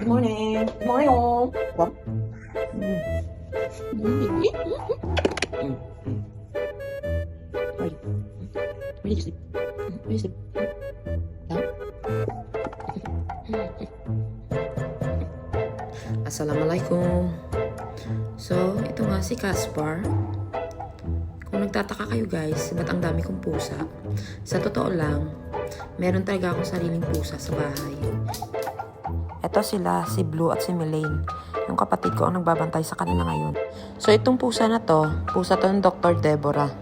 Good morning. Good morning, all. Wow. Where are you? Where did you sleep? Where did you sleep? Down? Assalamualaikum. So, ito nga si Caspar. Kung nagtataka kayo guys, ba't ang dami kong pusa? Sa totoo lang, meron talaga akong sariling pusa sa bahay. Ito sila, si Blue at si Melaine. Yung kapatid ko ang nagbabantay sa kanila ngayon. So, itong pusa na to, pusa to ng Dr. Deborah.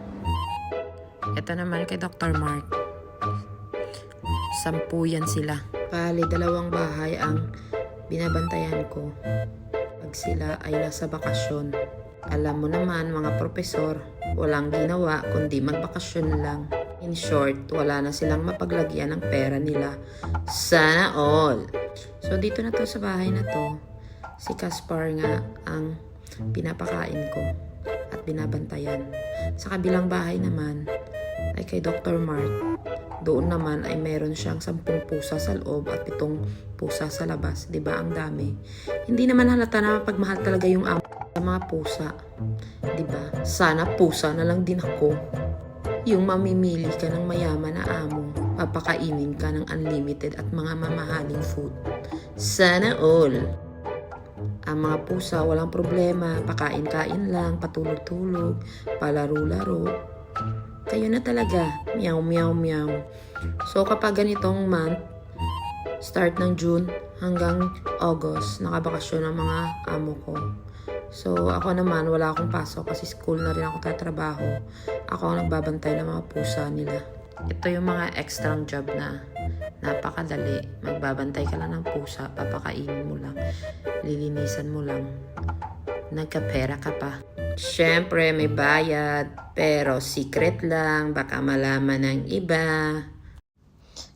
Ito naman kay Dr. Mark. 10 yan sila. Bali, 2 bahay ang binabantayan ko pag sila ay nasa bakasyon. Alam mo naman, mga propesor, walang ginawa kundi magbakasyon lang. In short, wala na silang mapaglagyan ng pera nila. Sana all! So, dito na to sa bahay na to, si Caspar nga ang pinapakain ko at binabantayan. Sa kabilang bahay naman ay kay Dr. Mark. Doon naman ay meron siyang 10 pusa sa loob at 7 pusa sa labas. Diba? Ang dami. Hindi naman halata na mapagmahal talaga yung amo sa mga pusa. Diba? Sana pusa na lang din ako. Yung mamimili ka ng mayaman na amo, papakainin ka ng unlimited at mga mamahaling food. Sana all! Ang mga pusa, walang problema. Pakain-kain lang, patulog-tulog, palaro-laro. Kayo na talaga. Meow, meow, meow. So, kapag ganitong month, start ng June hanggang August, nakabakasyon ang mga amo ko. So, ako naman, wala akong pasok kasi school na rin ako tatrabaho. Ako ang nagbabantay ng mga pusa nila. Ito yung mga extrang job na napakadali. Magbabantay ka lang ng pusa, papakainin mo lang, lilinisan mo lang. Nagkapera ka pa. Siyempre, may bayad, pero secret lang, baka malaman ng iba.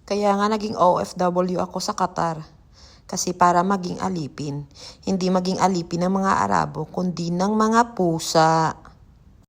Kaya nga naging OFW ako sa Qatar. Kasi para maging alipin, hindi maging alipin ng mga Arabo, kundi ng mga pusa.